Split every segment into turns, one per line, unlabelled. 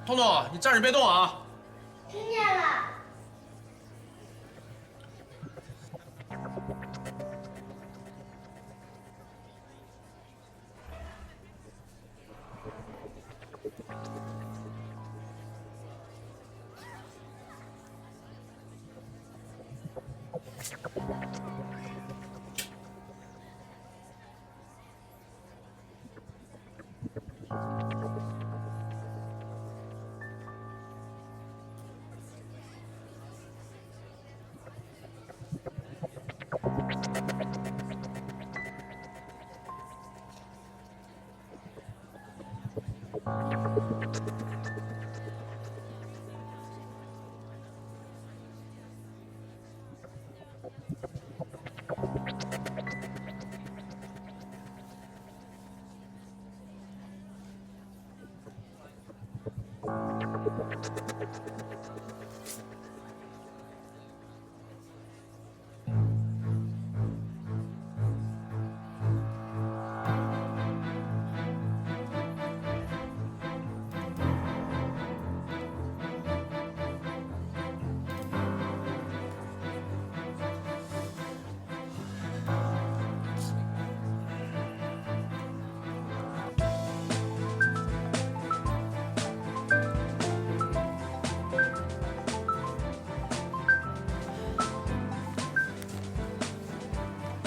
彤彤，你站着别动啊！
听见了。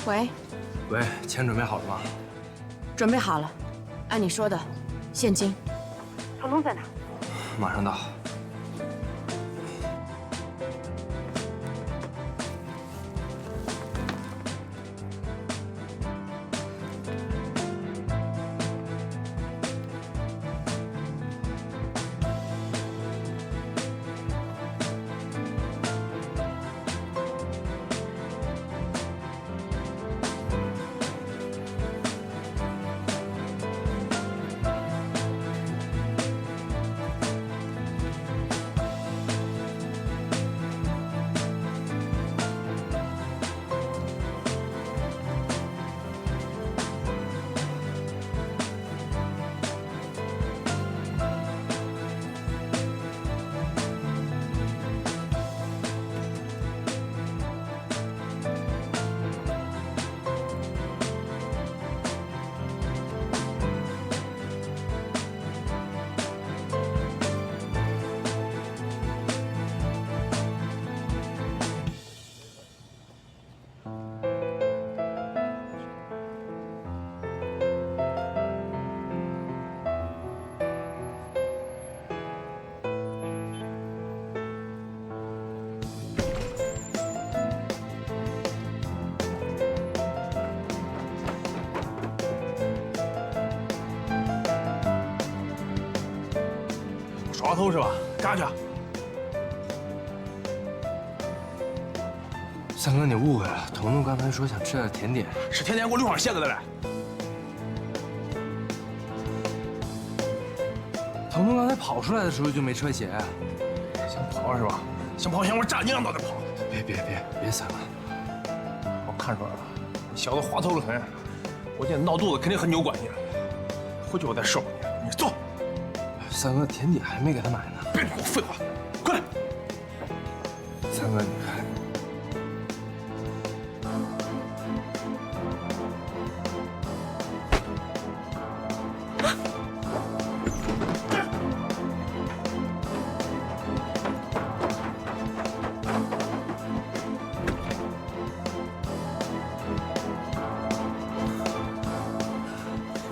喂，
喂，钱准备好了吗？
准备好了，按你说的，现金。彤彤在哪？
马上到。
耍头是吧？干去！
三哥，你误会了，彤彤刚才说想吃点甜点，
是天天给我溜上鞋子的嘞。
彤彤刚才跑出来的时候就没穿鞋。
想跑是吧？想跑，想我扎娘都得跑。
别三哥，
我看出来了，你小子花头了很。我现在闹肚子肯定和你有关系了。回去我再收拾你。你走。
三哥，甜点还没给他买呢。
别给我废话，快来！
三哥，你看。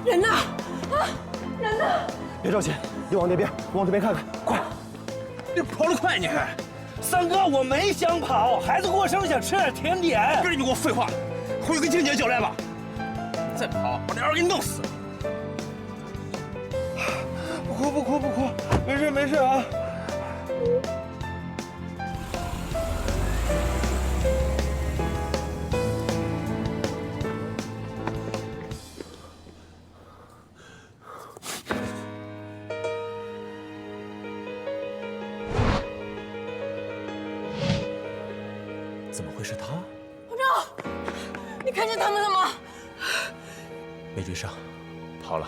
人呢？啊，人呢？
别着急，你往那边，往这边看看，快！
你跑得快，你还？
三哥，我没想跑，孩子过生日想吃点甜点。
别你给我废话，回去跟静姐交代吧。再跑，把那二给你弄死！
不哭，没事啊。怎么会是他？
王昭，你看见他们了吗？
没追上，跑了。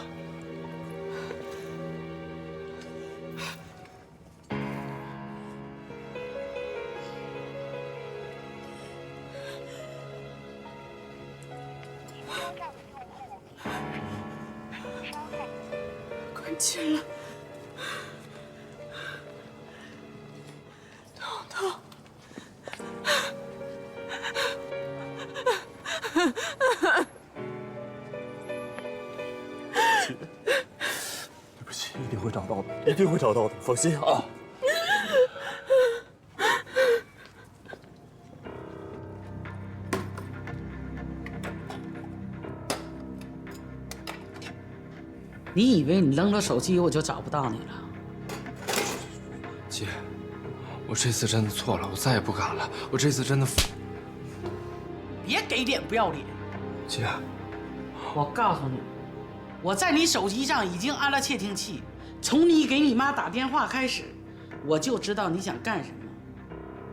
气了。彤彤，
对不起，一定会找到的，一定会找到的，放心啊。
你以为你扔了手机我就找不到你了？
姐，我这次真的错了，我再也不敢了。我这次真的……
别给脸不要脸！
姐，
我告诉你，我在你手机上已经安了窃听器，从你给你妈打电话开始，我就知道你想干什么，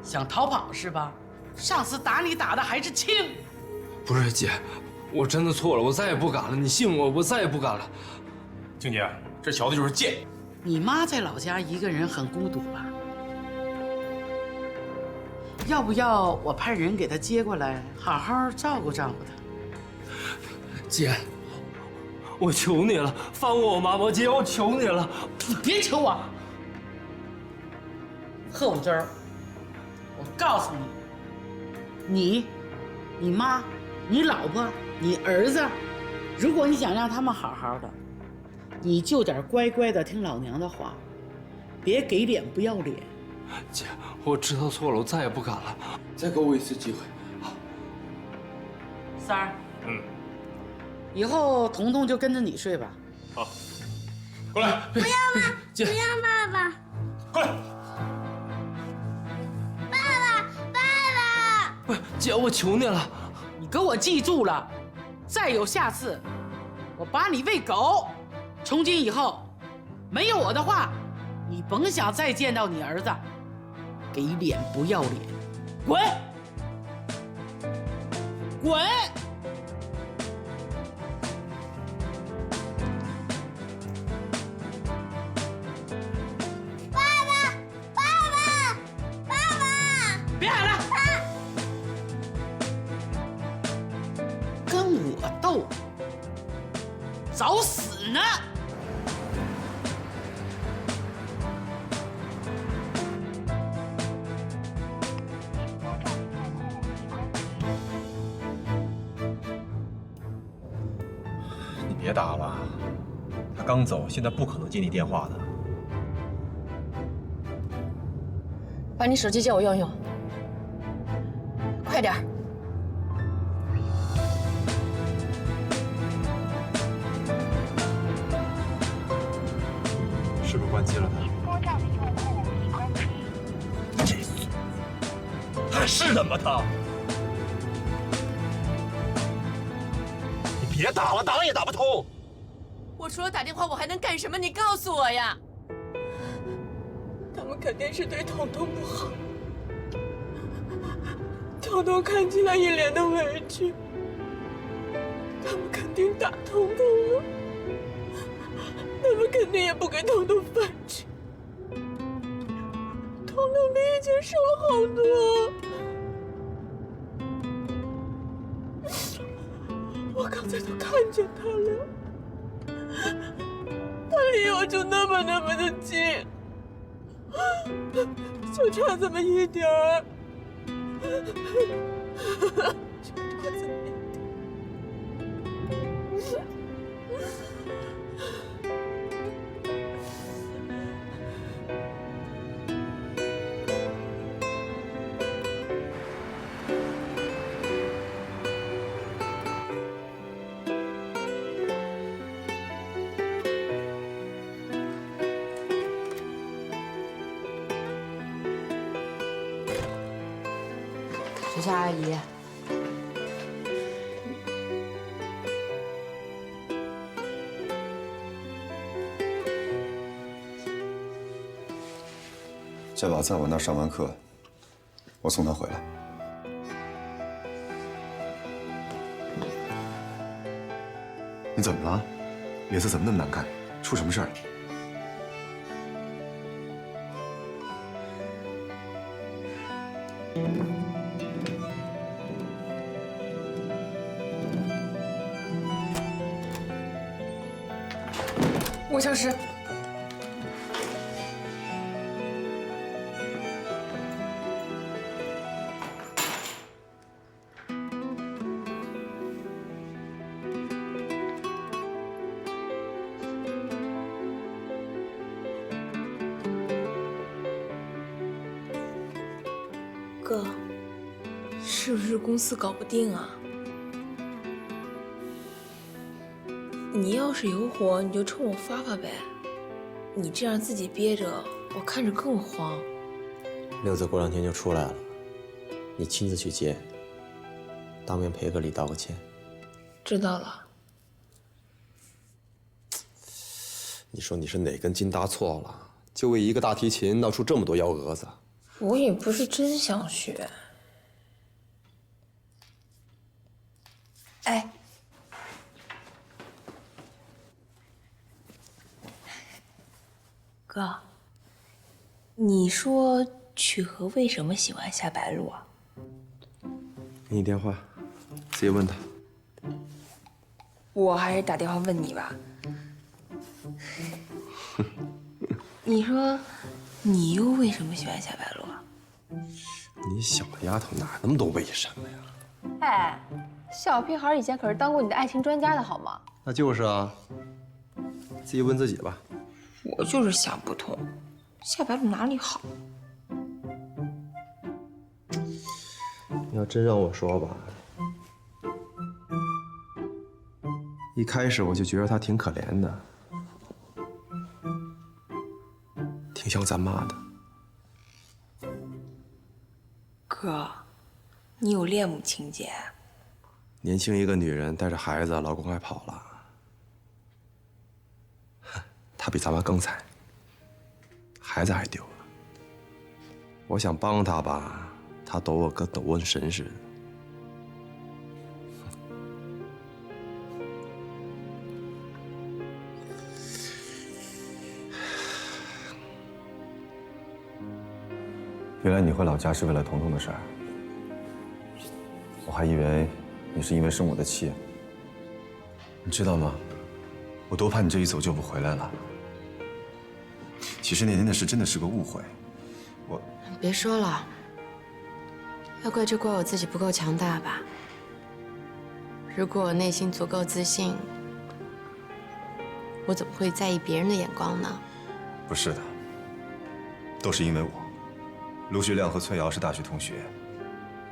想逃跑是吧？上次打你打的还是轻。
不是姐，我真的错了，我再也不敢了。你信我，我再也不敢了。
静姐，这小子就是贱。
你妈在老家一个人很孤独吧？要不要我派人给她接过来，好好照顾照顾她？
姐，我求你了，放过我妈妈，姐，我求你了。
你别求我，贺武珍，我告诉你，你妈、你老婆、你儿子，如果你想让他们好好的，你就得乖乖的听老娘的话，别给脸不要脸。
姐，我知道错了，我再也不敢了。再给我一次机会。
三儿，以后彤彤就跟着你睡吧。
好，过来。
不要妈，
姐
不要爸爸，
过来。
爸爸，
不是姐，我求你了。
你给我记住了，再有下次，我把你喂狗。从今以后，没有我的话，你甭想再见到你儿子。给脸不要脸，滚！滚！别喊了！跟我斗，找死呢！
你别打了，他刚走，现在不可能接你电话的。
把你手机借我用用，快点儿。
是不是关机了呢？这他是的吗？他？你别打了，打也打不通。
我除了打电话，我还能干什么？你告诉我呀！他们肯定是对彤彤不好，彤彤看起来一脸的委屈，他们肯定打彤彤了，他们肯定也不给彤彤饭吃。彤彤比以前瘦了好多。我刚才都看见他了，他离我就那么的近，就差这么一点儿，就差这么一点。
学校阿姨，
家宝在我那儿上完课，我送他回来。你怎么了？脸色怎么那么难看？出什么事儿了？
吴教师，是不是公司搞不定啊？你要是有火，你就冲我发发呗。你这样自己憋着，我看着更慌。
六子过2天就出来了，你亲自去接，当面赔个礼，道个歉。
知道了。
你说你是哪根筋搭错了？就为一个大提琴闹出这么多幺蛾子？
我也不是真想学。哎，哥，你说曲和为什么喜欢夏白露啊？
给你电话，直接问他。
我还是打电话问你吧。你说，你又为什么喜欢夏白露啊？
你小丫头哪那么多为什么呀？
哎，小屁孩以前可是当过你的爱情专家的好吗？
那就是啊，自己问自己吧。
我就是想不通，夏白露哪里好？
你要真让我说吧，一开始我就觉得她挺可怜的，挺像咱妈的。
哥，你有恋母情节？
年轻一个女人带着孩子，老公还跑了，她比咱妈更惨，孩子还丢了。我想帮她吧，她抖我跟抖瘟神似的。
原来你回老家是为了彤彤的事儿，我还以为你是因为生我的气。你知道吗？我都怕你这一走就不回来了。其实那天的事真的是个误会，
别说了，要怪就怪我自己不够强大吧。如果我内心足够自信，我怎么会在意别人的眼光呢？
不是的，都是因为我。陆旭亮和崔瑶是大学同学，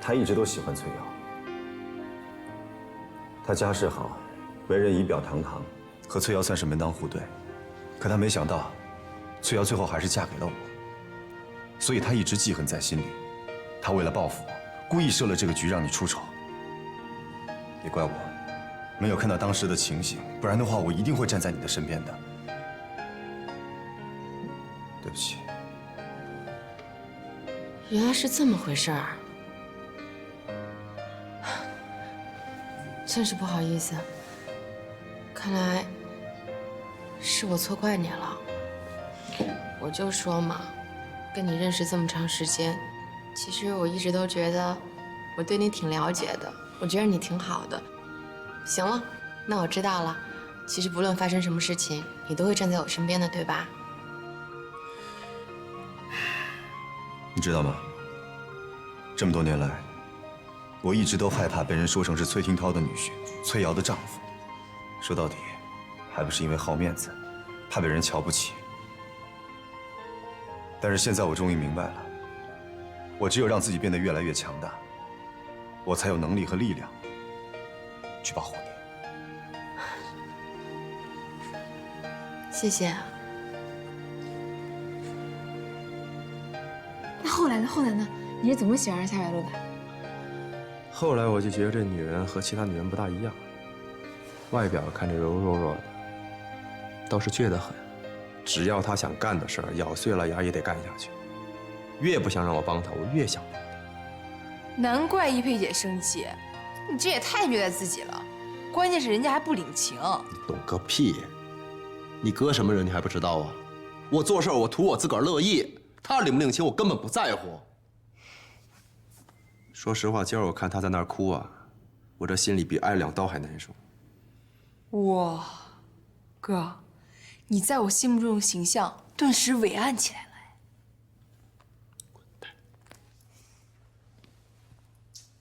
他一直都喜欢崔瑶。他家世好，为人仪表堂堂，和崔瑶算是门当户对。可他没想到，崔瑶最后还是嫁给了我，所以他一直记恨在心里。他为了报复我，故意设了这个局让你出丑。也怪我，没有看到当时的情形，不然的话，我一定会站在你的身边的。对不起。
原来是这么回事儿，真是不好意思。看来是我错怪你了。我就说嘛，跟你认识这么长时间，其实我一直都觉得我对你挺了解的，我觉得你挺好的。行了，那我知道了。其实不论发生什么事情，你都会站在我身边的，对吧？
你知道吗？这么多年来，我一直都害怕被人说成是崔廷涛的女婿，崔瑶的丈夫。说到底，还不是因为好面子，怕被人瞧不起。但是现在我终于明白了，我只有让自己变得越来越强大，我才有能力和力量去保护你。
谢谢。
那后来呢？后来呢？你是怎么喜欢上夏白露的？
后来我就觉得这女人和其他女人不大一样，外表看着柔弱的，倒是倔得很。只要她想干的事儿，咬碎了牙也得干下去。越不想让我帮她，我越想帮她。
难怪一佩姐生气，你这也太虐待自己了。关键是人家还不领情。
你懂个屁！你哥什么人你还不知道啊？我做事我图我自个儿乐意，他领不领情我根本不在乎。说实话，今儿我看他在那儿哭啊，我这心里比挨2刀还难受。
哇，哥，你在我心目中的形象顿时伟岸起来了。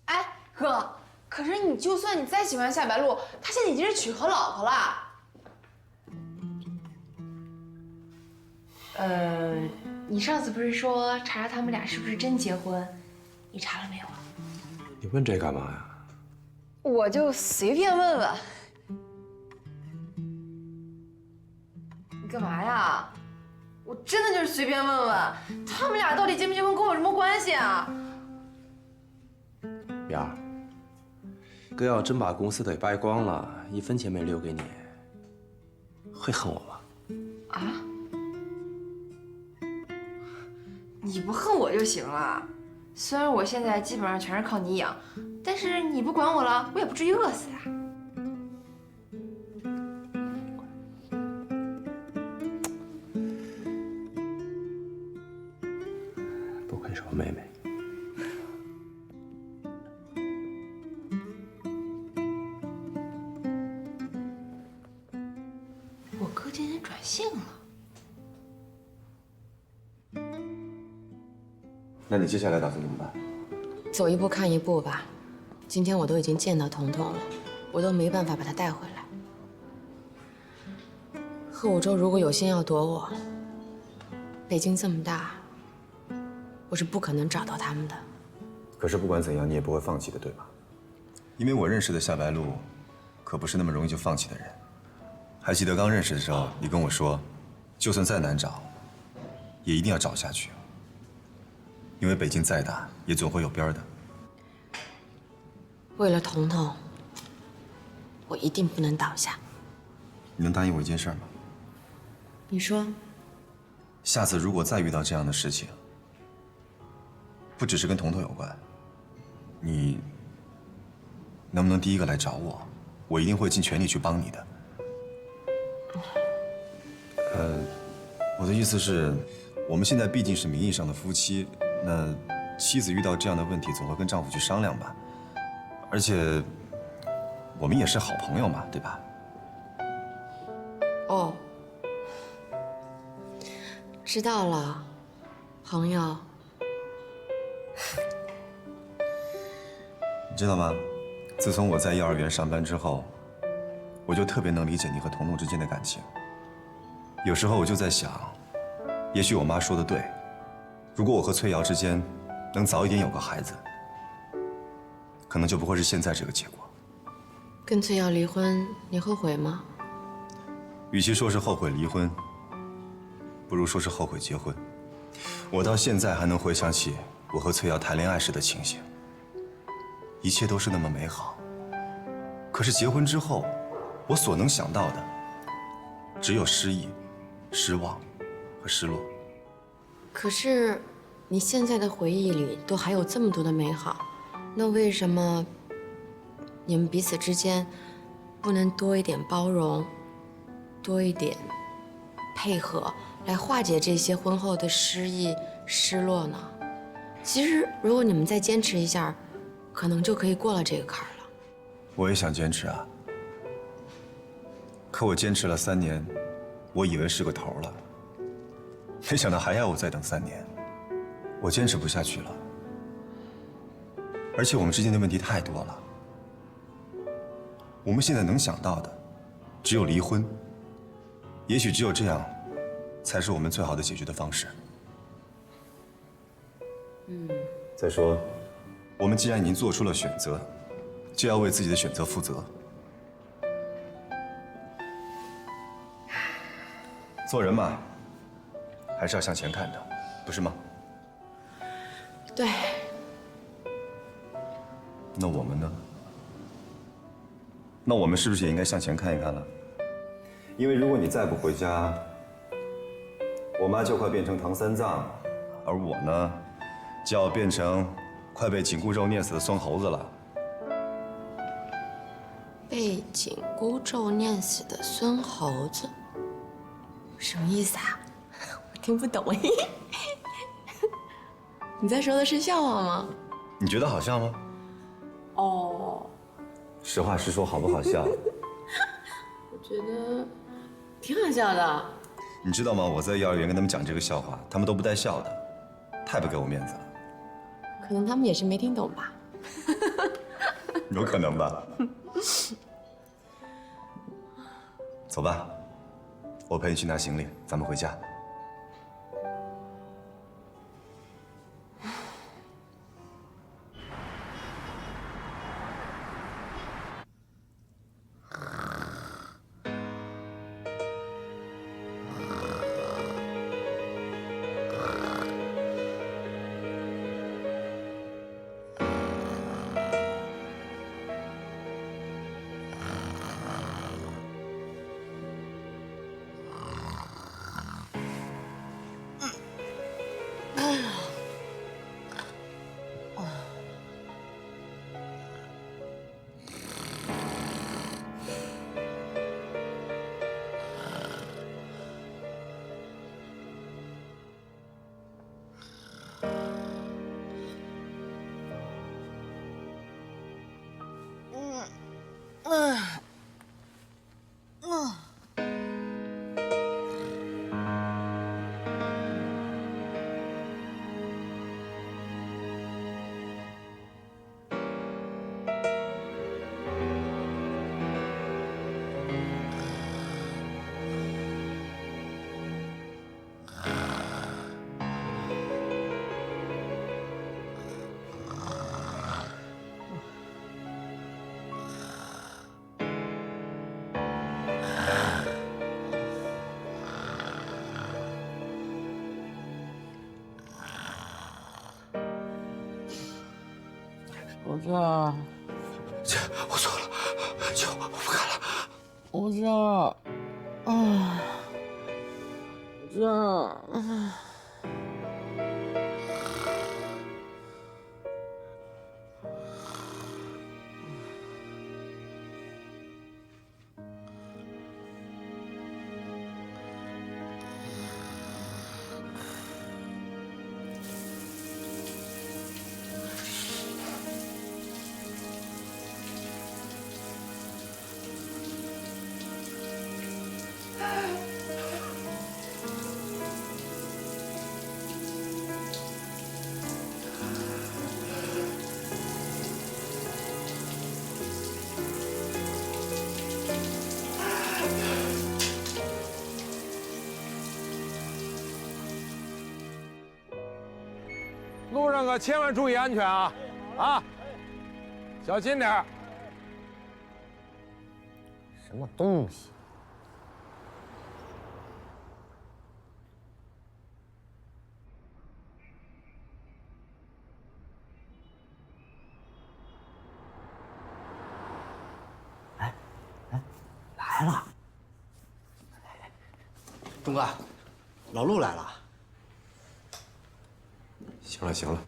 哎，哥，可是你就算你再喜欢夏白露，她现在已经是曲和老婆了。
你上次不是说查查他们俩是不是真结婚？
你查了没有啊？
你问这干嘛呀？
我就随便问问。你干嘛呀？我真的就是随便问问，他们俩到底结不结婚跟我有什么关系啊？
苗儿，哥要真把公司给败光了，1分钱没留给你，会恨我吗？
啊？你不恨我就行了。虽然我现在基本上全是靠你养，但是你不管我了，我也不至于饿死啊。
不愧是我妹妹。
我哥今天转性了。
那你接下来打算怎么办？
走一步看一步吧。今天我都已经见到彤彤了，我都没办法把她带回来。贺武洲如果有心要躲我，北京这么大，我是不可能找到他们的。
可是不管怎样，你也不会放弃的，对吧？因为我认识的夏白露，可不是那么容易就放弃的人。还记得刚认识的时候，你跟我说，就算再难找，也一定要找下去。因为北京再大，也总会有边的。
为了彤彤，我一定不能倒下。
你能答应我一件事吗？
你说，
下次如果再遇到这样的事情，不只是跟彤彤有关，你能不能第一个来找我？我一定会尽全力去帮你的。我的意思是，我们现在毕竟是名义上的夫妻，那妻子遇到这样的问题，总会跟丈夫去商量吧。而且，我们也是好朋友嘛，对吧？
哦，知道了，朋友。
你知道吗？自从我在幼儿园上班之后，我就特别能理解你和彤彤之间的感情。有时候我就在想，也许我妈说的对，如果我和崔瑶之间能早一点有个孩子，可能就不会是现在这个结果。
跟崔瑶离婚，你后悔吗？
与其说是后悔离婚，不如说是后悔结婚。我到现在还能回想起我和崔瑶谈恋爱时的情形，一切都是那么美好。可是结婚之后，我所能想到的，只有失意、失望和失落。
可是，你现在的回忆里都还有这么多的美好，那为什么你们彼此之间不能多一点包容，多一点配合，来化解这些婚后的失意、失落呢？其实，如果你们再坚持一下，可能就可以过了这个坎儿了。
我也想坚持啊，可我坚持了3年，我以为是个头了，没想到还要我再等3年，我坚持不下去了。而且我们之间的问题太多了，我们现在能想到的，只有离婚。也许只有这样，才是我们最好的解决的方式。再说，我们既然已经做出了选择，就要为自己的选择负责。做人嘛，还是要向前看的，不是吗？
对。
那我们呢？那我们是不是也应该向前看一看了？因为如果你再不回家，我妈就快变成唐三藏，而我呢，就要变成快被紧箍咒念死的孙猴子了。
被紧箍咒念死的孙猴子，什么意思啊？我听不懂。你在说的是笑话吗？
你觉得好笑吗？
哦，
实话实说，好不好笑？
我觉得挺好笑的。
你知道吗？我在幼儿园跟他们讲这个笑话，他们都不带笑的，太不给我面子了。
可能他们也是没听懂吧。
有可能吧。走吧，我陪你去拿行李，咱们回家。
我这，
我错了，求我不干了。
我这，
路上可千万注意安全啊！啊，小心点儿。
什么东西？来了！钟哥，老陆来了。
行了行了，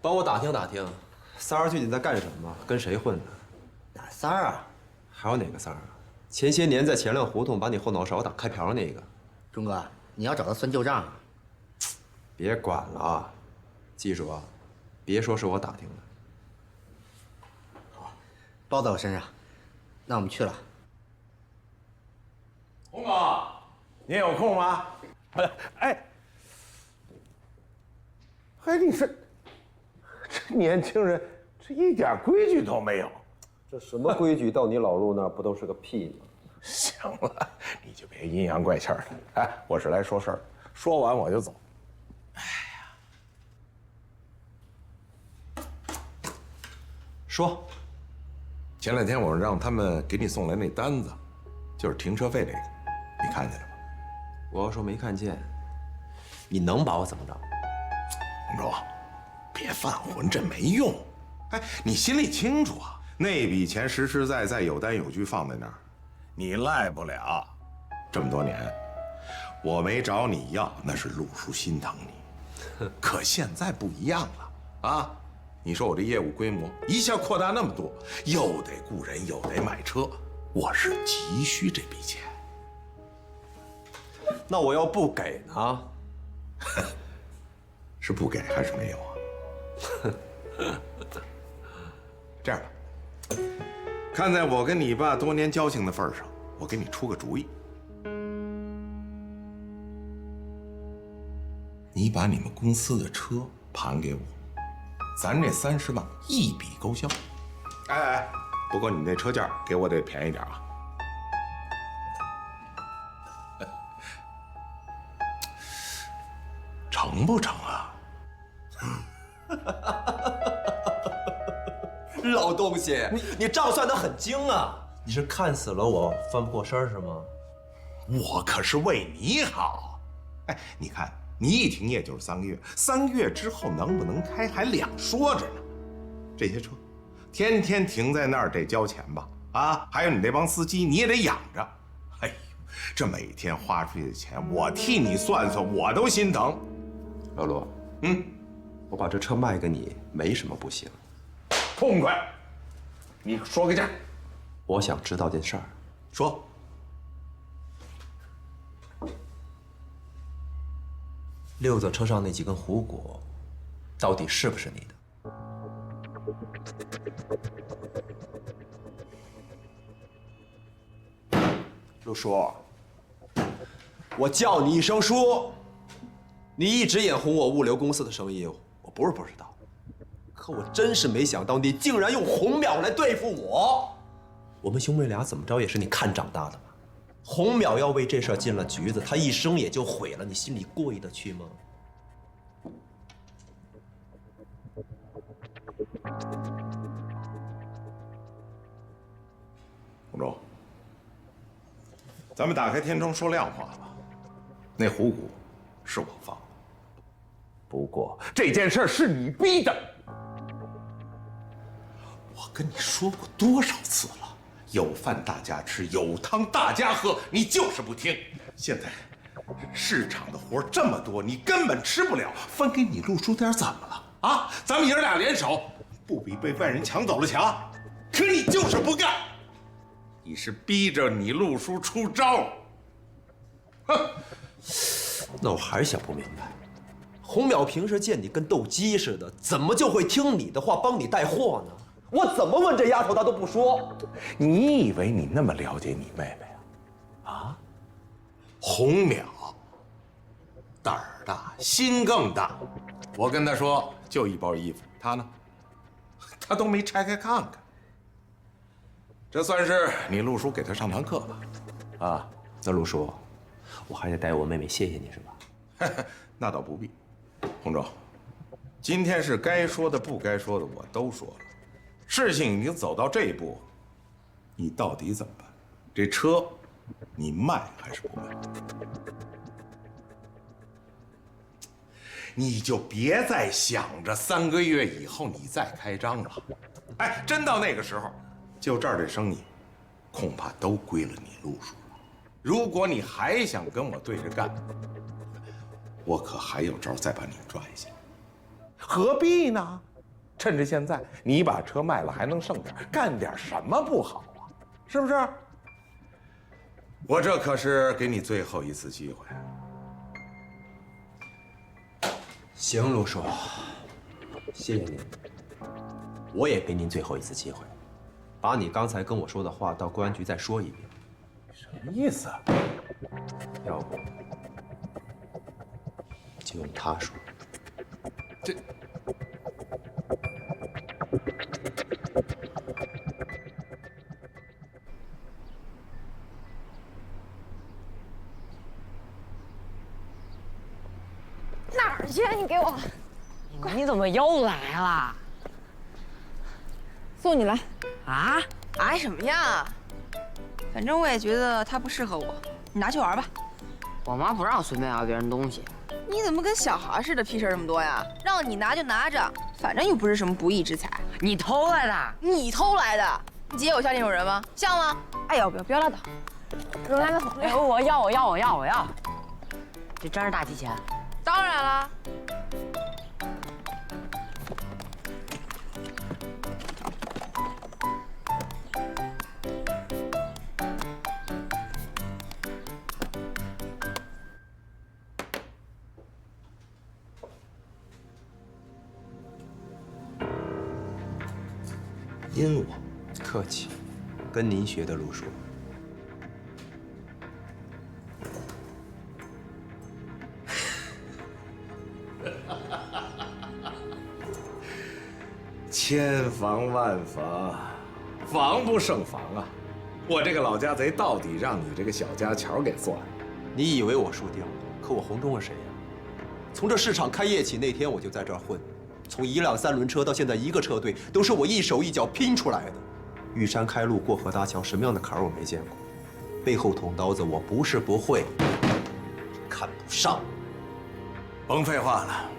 帮我打听打听，三儿最近在干什么？跟谁混呢？
哪三儿啊？
还有哪个三儿啊？前些年在前亮胡同把你后脑勺打开瓢那个。
钟哥，你要找他算旧账啊？
别管了啊，记住啊，别说是我打听的。
好，包在我身上。那我们去了。
洪哥，您有空吗？哎，你这年轻人，这一点规矩都没有。
这什么规矩到你老陆那儿不都是个屁吗？
行了，你就别阴阳怪气的。哎，我是来说事儿，说完我就走。
说，
前两天我让他们给你送来那单子，就是停车费这个，你看见了吗？
我要说没看见，你能把我怎么着？
洪忠，别犯浑，这没用。哎，你心里清楚啊，那笔钱实实在在有单有据放在那儿，你赖不了。这么多年，我没找你要，那是陆叔心疼你。可现在不一样了啊！你说我这业务规模一下扩大那么多，又得雇人，又得买车，我是急需这笔钱。
那我要不给呢？
是不给还是没有啊？这样吧，看在我跟你爸多年交情的份上，我给你出个主意，你把你们公司的车盘给我，咱这30万一笔勾销。哎，不过你那车价给我得便宜点啊。成不成啊？
老东西，你账算得很精啊！你是看死了我翻不过身是吗？
我可是为你好。哎，你看，你一停业就是3个月，3个月之后能不能开还两说着呢。这些车，天天停在那儿得交钱吧？啊，还有你那帮司机，你也得养着。哎呦，这每天花出去的钱，我替你算算，我都心疼。
老陆，我把这车卖给你，没什么不行。
痛快，你说个价。
我想知道件事儿。
说。
六子车上那几根虎骨，到底是不是你的？
陆叔，我叫你一声叔，你一直眼红我物流公司的生意，我不是不知道，可我真是没想到你竟然用洪淼来对付我。我们兄妹俩怎么着也是你看长大的吧？洪淼要为这事儿进了局子，他一生也就毁了，你心里过意得去吗？
洪忠，咱们打开天窗说亮话吧。那虎骨是我放的，不过这件事是你逼的。我跟你说过多少次了，有饭大家吃，有汤大家喝，你就是不听。现在市场的活这么多，你根本吃不了，分给你陆叔点怎么了啊？咱们爷俩联手，不比被外人抢走了强？可你就是不干。你是逼着你陆叔出招，哼！
那我还是想不明白，洪淼平时见你跟斗鸡似的，怎么就会听你的话帮你带货呢？我怎么问这丫头她都不说。
你以为你那么了解你妹妹啊？啊？洪淼胆儿大，心更大。我跟她说就一包衣服，她呢，她都没拆开看看。这算是你陆叔给她上堂课吧？
啊，那陆叔，我还得代我妹妹谢谢你是吧？
那倒不必。洪忠，今天是该说的不该说的我都说了，事情已经走到这一步，你到底怎么办？这车你卖还是不卖？你就别再想着3个月以后你再开张了。哎，真到那个时候，就这儿这生意，恐怕都归了你陆叔了。如果你还想跟我对着干，我可还有招再把你拽下来。何必呢？趁着现在，你把车卖了还能剩点，干点什么不好啊？是不是？我这可是给你最后一次机会。
行，陆叔，谢谢您。我也给您最后一次机会，把你刚才跟我说的话到公安局再说一遍。
什么意思？
要不就用他说。
这。
哪儿去？你给我！
你怎么又来了？
送你来。
啊？
啊什么呀？反正我也觉得他不适合我，你拿去玩吧。
我妈不让随便要别人东西。
你怎么跟小孩似的屁事这么多呀？让你拿就拿着，反正又不是什么不义之财。
你偷来的？
你偷来的？你姐我像那种人吗？像吗？哎呀，不要拉倒。给我来个桶。
哎，我要。这真是大提钱？
当然了。
阴我，客气，跟您学的，陆叔。
千防万防，防不胜防啊！我这个老家贼到底让你这个小家巧给算了。
你以为我输掉了？可我洪忠是谁呀？从这市场开业起那天我就在这儿混，从1辆3轮车到现在1个车队，都是我一手一脚拼出来的。玉山开路，过河搭桥，什么样的坎儿我没见过？背后捅刀子，我不是不会，看不上。
甭废话了，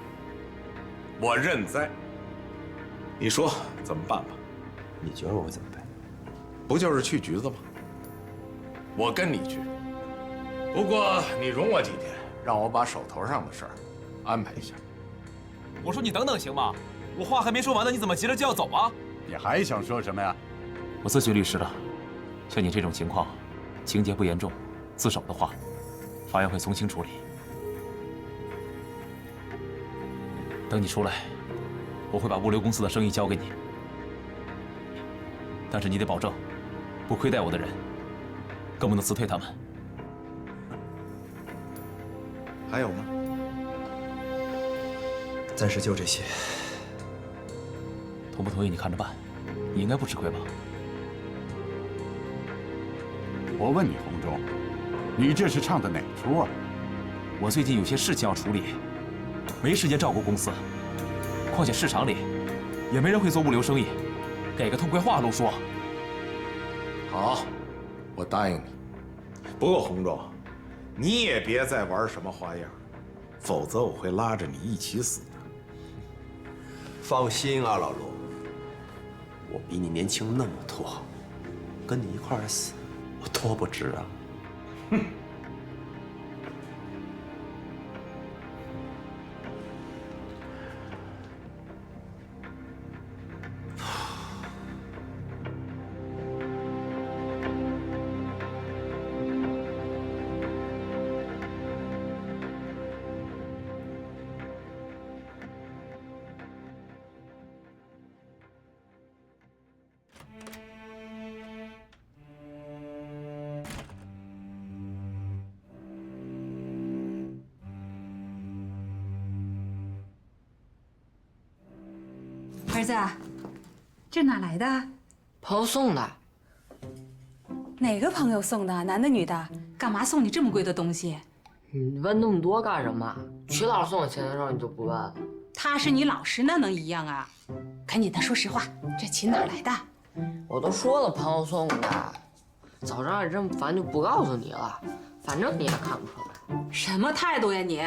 我认栽。你说怎么办吧？
你觉得我怎么办？
不就是去局子吗？我跟你去。不过你容我几天，让我把手头上的事儿安排一下。
我说你等等行吗？我话还没说完呢，你怎么急着就要走啊？
你还想说什么呀？
我咨询律师了，像你这种情况，情节不严重，自首的话，法院会从轻处理。等你出来，我会把物流公司的生意交给你，但是你得保证，不亏待我的人，更不能辞退他们。
还有吗？
暂时就这些。
同不同意你看着办，你应该不吃亏吧？
我问你，洪忠，你这是唱的哪出啊？
我最近有些事情要处理，没时间照顾公司。况且市场里也没人会做物流生意，给个痛快话都说。
好，我答应你。不过洪忠，你也别再玩什么花样，否则我会拉着你一起死的。
放心啊，老陆，我比你年轻那么多，跟你一块儿死，我多不值啊！哼。
儿子，这哪来的？
朋友送的。
哪个朋友送的？男的女的？干嘛送你这么贵的东西？
你问那么多干什么？曲老师送我钱的时候你就不问？
他是你老师，那能一样啊？赶紧的，说实话，这琴哪来的？
我都说了朋友送的，早知道你这么烦就不告诉你了，反正你也看不出来。
什么态度呀你？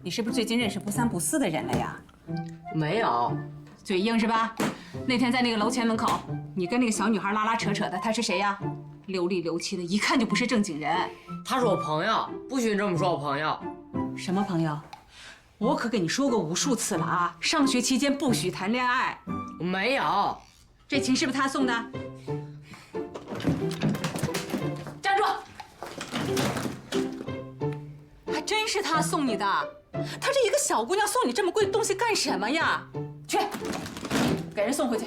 你是不是最近认识不三不四的人了呀？
没有。
嘴硬是吧？那天在那个楼前门口，你跟那个小女孩拉拉扯扯的，她是谁呀？流里流气的，一看就不是正经人。
她是我朋友，不许你这么说我朋友。
什么朋友？我可跟你说过无数次了啊！上学期间不许谈恋爱。
没有。
这琴是不是他送的？站住！还真是他送你的。他这一个小姑娘送你这么贵的东西干什么呀？去，给人送回去，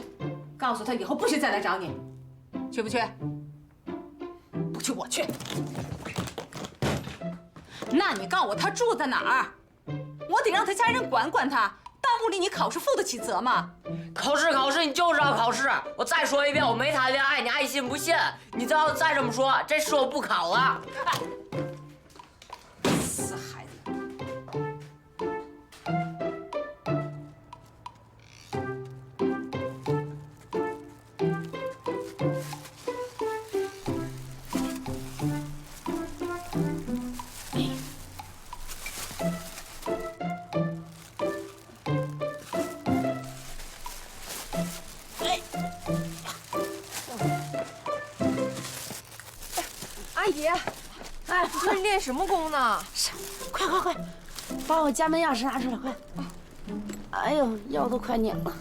告诉他以后不许再来找你，去不去？不去我去。那你告我他住在哪儿？我得让他家人管管他，耽误了你考试，负得起责吗？
考试，你就是要考试。我再说一遍，我没谈恋爱，你爱信不信。你要再这么说，这试我不考了。
死孩子！
阿姨，哎，你这练什么功呢？
快，把我家门钥匙拿出来，快！哎呦，腰都快拧了。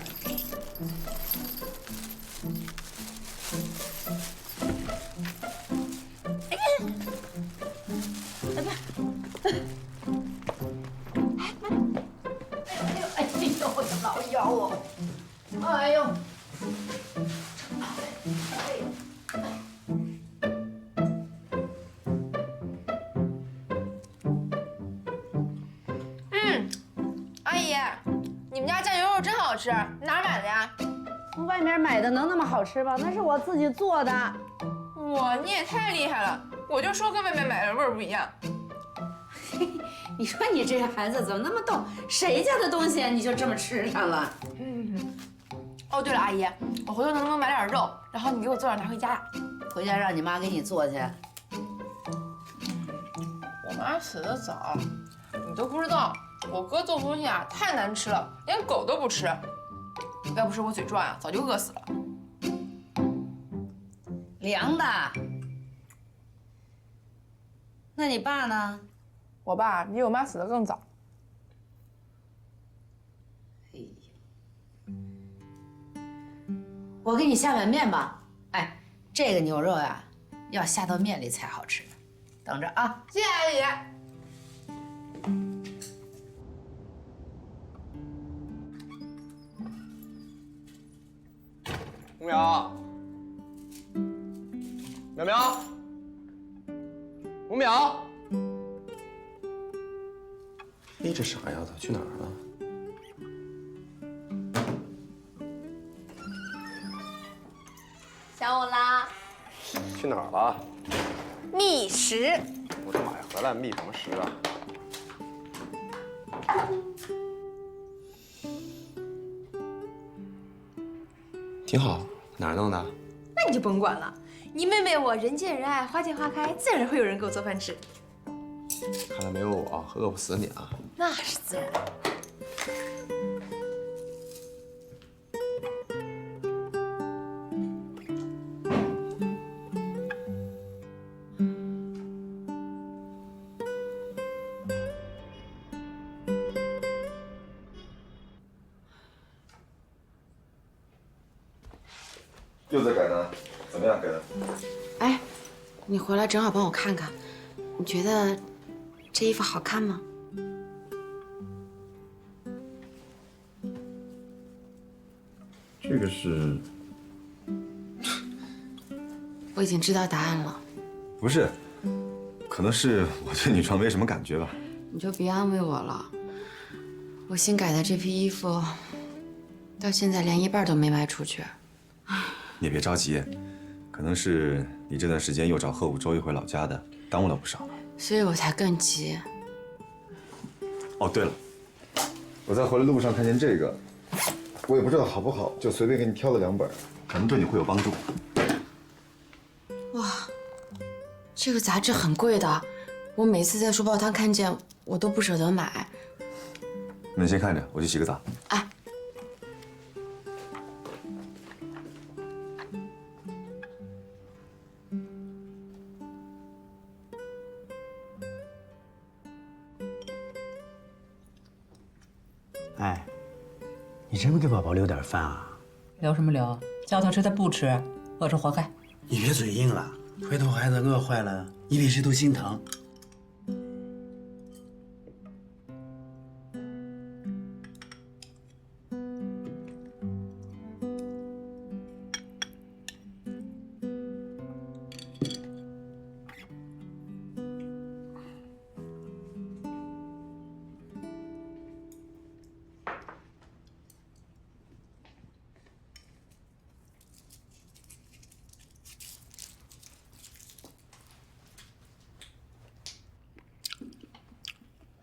哎呀，哎呦，老腰哦！哎呦！
阿姨，你们家酱牛肉真好吃，哪儿买的呀？
外面买的能那么好吃吗？那是我自己做的。
哇，你也太厉害了！我就说跟外面买的味儿不一样。
你说你这个孩子怎么那么逗？谁家的东西你就这么吃上了？
哦，对了，阿姨，我回头能不能买点肉，然后你给我做点拿回家？
回家让你妈给你做去。
我妈死得早，你都不知道，我哥做东西啊太难吃了，连狗都不吃。要不是我嘴壮呀，早就饿死了。
凉的。那你爸呢？
我爸比我妈死得更早。
哎呀，我给你下碗面吧。哎，这个牛肉呀，要下到面里才好吃。等着啊！
谢谢阿姨。
红苗，淼淼，吴淼，
哎，这傻丫头去哪儿了？
想我啦？
去哪儿了？
觅食。
我的妈呀，回来觅什么食啊？挺好，哪儿弄的？
那你就甭管了，你妹妹我人见人爱，花见花开，自然会有人给我做饭吃。
看来没有我饿不死你啊。
那是自然。
又在改单，怎么样改的？
哎，你回来正好帮我看看，你觉得这衣服好看吗？
这个是，
我已经知道答案了，
不是？可能是我对女装没什么感觉吧。
你就别安慰我了。我新改的这批衣服，到现在连一半都没卖出去。
你也别着急，可能是你这段时间又找贺武周一回老家的，耽误了不少。
所以我才更急。
哦，对了，我在回来路上看见这个，我也不知道好不好，就随便给你挑了2本，可能对你会有帮助。
哇，这个杂志很贵的，我每次在书报摊看见，我都不舍得买。
那你先看着，我去洗个澡。
哎。
哎，你真不给宝宝留点饭啊？
留什么留？叫他吃他不吃，饿着活该。
你别嘴硬了，回头孩子饿坏了，你比谁都心疼。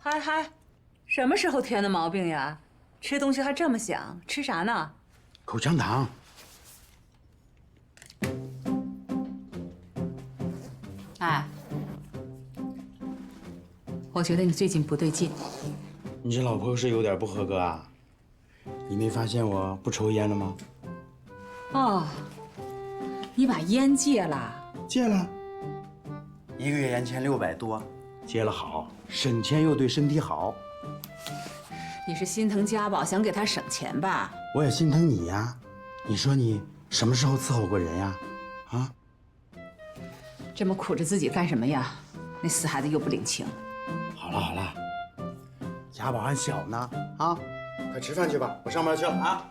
嗨嗨，什么时候添的毛病呀？吃东西还这么香，吃啥呢？
口香糖。
哎，我觉得你最近不对劲。
你这老婆是有点不合格啊？你没发现我不抽烟了吗？
哦，你把烟戒了？
戒了，1个月烟钱600多，戒了好，省钱又对身体好。
你是心疼家宝，想给他省钱吧？
我也心疼你呀。你说你什么时候伺候过人呀？啊？
这么苦着自己干什么呀？那死孩子又不领情。
好了好了，家宝还小呢，啊，快吃饭去吧，我上班去了啊。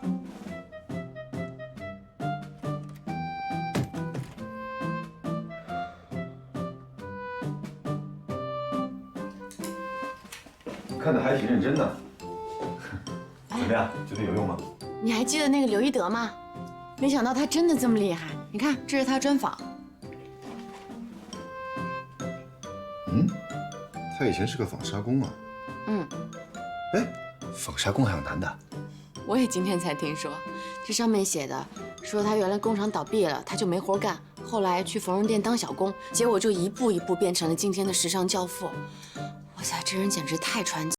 看得还挺认真的，怎么样？觉得有用吗？
你还记得那个刘一德吗？没想到他真的这么厉害。你看，这是他专访。
嗯，他以前是个纺纱工啊。
嗯，
哎，纺纱工还有男的？
我也今天才听说，这上面写的说他原来工厂倒闭了，他就没活干，后来去缝纫店当小工，结果就一步一步变成了今天的时尚教父。哇塞，这人简直太传奇。